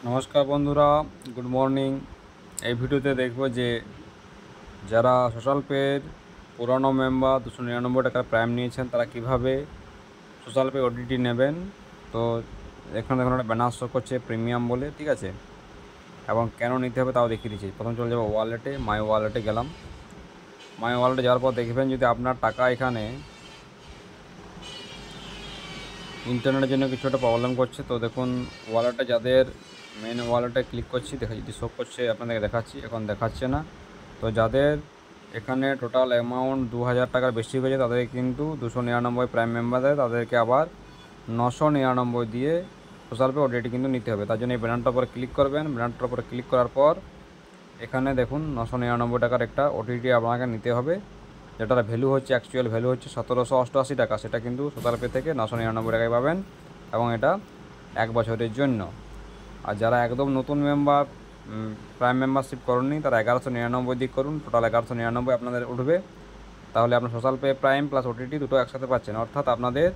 নমস্কার বন্ধুরা, good morning. এই ভিডিওতে দেখব যে যারা সোশ্যাল পের পুরনো মেম্বার 299 টাকার প্রাইম নিয়েছেন তারা কিভাবে সোশ্যাল পে ওটিটি নেবেন। তো এখানে দেখুন একটা ব্যানার শো করছে প্রিমিয়াম বলে, ঠিক আছে, এবং কেন নিতে হবে তাও দেখিয়ে দিচ্ছি। প্রথম চলে যাবো ওয়ালেটে, মাই ওয়ালেটে গেলাম। মাই ওয়ালেটে যাওয়ার পর দেখবেন যদি আপনার টাকা এখানে ইন্টারনেটের জন্য কিছু একটা প্রবলেম করছে, তো দেখুন ওয়ালেটে যাদের মেন ওয়ালেটে ক্লিক করছি, দেখা যদি শো করছে আপনাদেরকে দেখাচ্ছি, এখন দেখাচ্ছে না। তো যাদের এখানে টোটাল অ্যামাউন্ট 2000 টাকার বেশি হয়েছে তাদের কিন্তু 299 প্রাইম মেম্বারদের তাদেরকে আবার 999 দিয়ে সোশ্যাল পে ওটিটি কিন্তু নিতে হবে। তার জন্য এই ব্যানারটার উপরে ক্লিক করবেন। ব্যানারটার উপরে ক্লিক করার পর এখানে দেখুন 999 টাকার একটা ওটিটি আপনাকে নিতে হবে, যেটার ভ্যালু হচ্ছে অ্যাকচুয়াল ভ্যালু হচ্ছে 1788 টাকা। সেটা কিন্তু সোশ্যাল পে থেকে 999 টাকায় পাবেন এবং এটা 1 বছরের জন্য। আর যারা একদম নতুন মেম্বার, প্রাইম মেম্বারশিপ করেননি, তারা 1199 দিয়ে করুন। টোটাল 1199 আপনাদের উঠবে। তাহলে আপনার social pay prime plus OTT দুটো একসাথে পাচ্ছেন, অর্থাৎ আপনাদের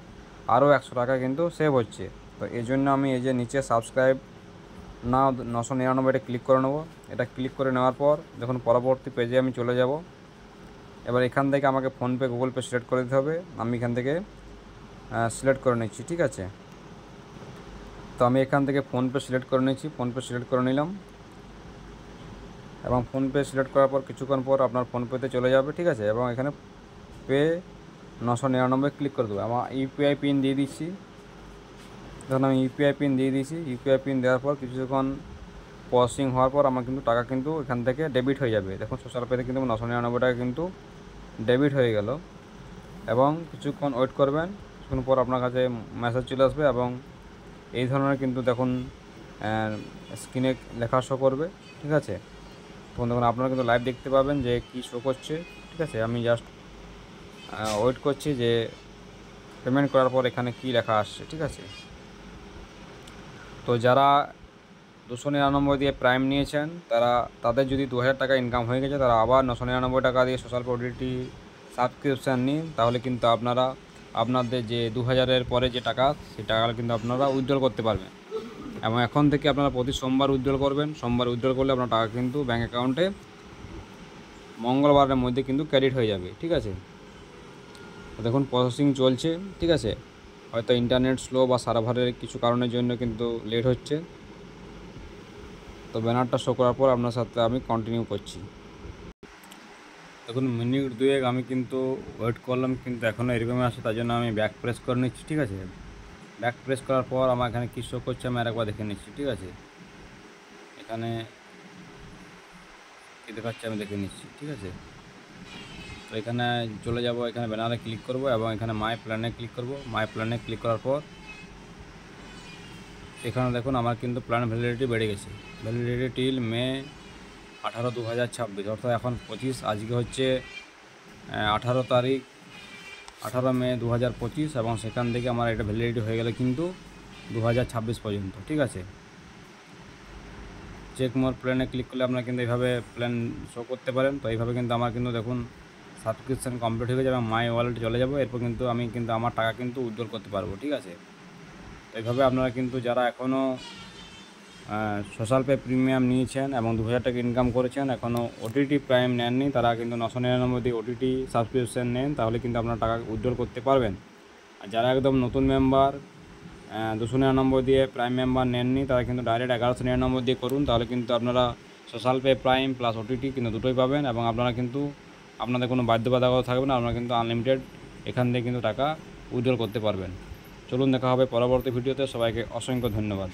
আরও 100 টাকা কিন্তু সেভ হচ্ছে। তো এই জন্য আমি এই যে নিচে সাবস্ক্রাইব না 999 ক্লিক করে নেবো। এটা ক্লিক করে নেওয়ার পর দেখুন পরবর্তী পেজে আমি চলে যাব। এবার এখান থেকে আমাকে ফোনপে গুগল পে সিলেক্ট করে দিতে হবে। আমি এখান থেকে সিলেক্ট করে নিচ্ছি, ঠিক আছে। তো আমি এখান থেকে ফোনপে সিলেক্ট করে নিচ্ছি, ফোনপে সিলেক্ট করে নিলাম এবং ফোনপে সিলেক্ট করার পর কিছুক্ষণ পর আপনার ফোনপেতে চলে যাবে, ঠিক আছে। এবং এখানে পে 999 ক্লিক করে দেবো। আমার ইউপিআই পিন দিয়ে দিচ্ছি। দেখুন আমি ইউপিআই পিন দিয়ে দিয়েছি। ইউপিআই পিন দেওয়ার পর কিছুক্ষণ প্রসেসিং হওয়ার পর আমার কিন্তু টাকা কিন্তু এখান থেকে ডেবিট হয়ে যাবে। দেখুন সোশ্যাল পেতে কিন্তু 999 টাকা কিন্তু ডেবিট হয়ে গেল। এবং কিছুক্ষণ ওয়েট করবেন, কিছুক্ষণ পর আপনার কাছে মেসেজ চলে আসবে এবং এই ধরনের কিন্তু দেখুন স্ক্রিনে লেখা শো করবে, ঠিক আছে। তখন দেখুন আপনারা কিন্তু লাইভ দেখতে পাবেন যে কী শো করছে, ঠিক আছে। আমি জাস্ট ওয়েট করছি যে পেমেন্ট করার পর এখানে কী লেখা আসছে, ঠিক আছে। তো যারা 299 দিয়ে প্রাইম নিয়েছেন তাদের যদি 2000 টাকা ইনকাম হয়ে গেছে, তারা আবার 999 টাকা দিয়ে সোশ্যাল ওটিটি সাবস্ক্রিপশান নিন। তাহলে কিন্তু আপনারা আপনাদের যে 2000-এর পরে যে টাকা, সেই টাকাটা কিন্তু আপনারা উইথড্রল করতে পারবেন। এবং এখন থেকে আপনারা প্রতি সোমবার উইথড্রল করবেন। সোমবার উইথড্রল করলে আপনার টাকা কিন্তু ব্যাঙ্ক অ্যাকাউন্টে মঙ্গলবারের মধ্যে কিন্তু ক্রেডিট হয়ে যাবে, ঠিক আছে। দেখুন প্রসেসিং চলছে, ঠিক আছে। হয়তো ইন্টারনেট স্লো বা সার্ভারের কিছু কারণের জন্য কিন্তু লেট হচ্ছে। তো ব্যানারটা শো করার পর আপনার সাথে আমি কন্টিনিউ করছি। দেখুন মিনিট দুয়েক আমি কিন্তু ওয়েট করলাম, কিন্তু এখনও এরকমই আসে। তার জন্য আমি ব্যাক প্রেস করে নিচ্ছি, ঠিক আছে। ব্যাক প্রেস করার পর আমার এখানে কী শো করছে আমি আরেকবার দেখে নিচ্ছি, ঠিক আছে। এখানে কী দেখাচ্ছে আমি দেখে নিচ্ছি, ঠিক আছে। তো এখানে চলে যাব, এখানে ব্যানারে ক্লিক করব এবং এখানে মাই প্ল্যানে ক্লিক করব। মাই প্ল্যানে ক্লিক করার পর এখানে দেখুন আমার কিন্তু প্ল্যান ভ্যালিডিটি বেড়ে গেছে। ভ্যালিডিটি টিল মে 18, 2026, অর্থাৎ এখন 25, আজকে হচ্ছে 18 তারিখ, 18 মে 2025, এবং সেখান থেকে আমার এটা ভ্যালিডিটি হয়ে গেলে কিন্তু 2026 পর্যন্ত, ঠিক আছে। চেক মোর প্ল্যানে ক্লিক করলে আপনারা কিন্তু এইভাবে প্ল্যান শো করতে পারেন। তো এইভাবে কিন্তু আমার কিন্তু দেখুন সাবস্ক্রিপশান কমপ্লিট হয়ে যাবে এবং মাই ওয়ালেটে চলে যাব। এরপর কিন্তু আমি কিন্তু আমার টাকা কিন্তু উইথড্রল করতে পারবো, ঠিক আছে। এইভাবে আপনারা কিন্তু যারা এখনও সোশ্যাল পে প্রিমিয়াম নিয়েছেন এবং 2000 টাকা ইনকাম করেছেন, এখনও ওটিটি প্রাইম নেননি, তারা কিন্তু 999 দিয়ে ওটিটি সাবস্ক্রিপশান নেন, তাহলে কিন্তু আপনার টাকা উইথড্রল করতে পারবেন। আর যারা একদম নতুন মেম্বার 299 দিয়ে প্রাইম মেম্বার নেননি, তারা কিন্তু ডাইরেক্ট 1199 দিয়ে করুন। তাহলে কিন্তু আপনারা social pay prime plus OTT কিন্তু দুটোই পাবেন এবং আপনারা কিন্তু আপনাদের কোনো বাধ্যবাধকতা থাকবে না। আপনারা কিন্তু আনলিমিটেড এখান থেকে কিন্তু টাকা উইথড্রল করতে পারবেন। চলুন দেখা হবে পরবর্তী ভিডিওতে। সবাইকে অসংখ্য ধন্যবাদ।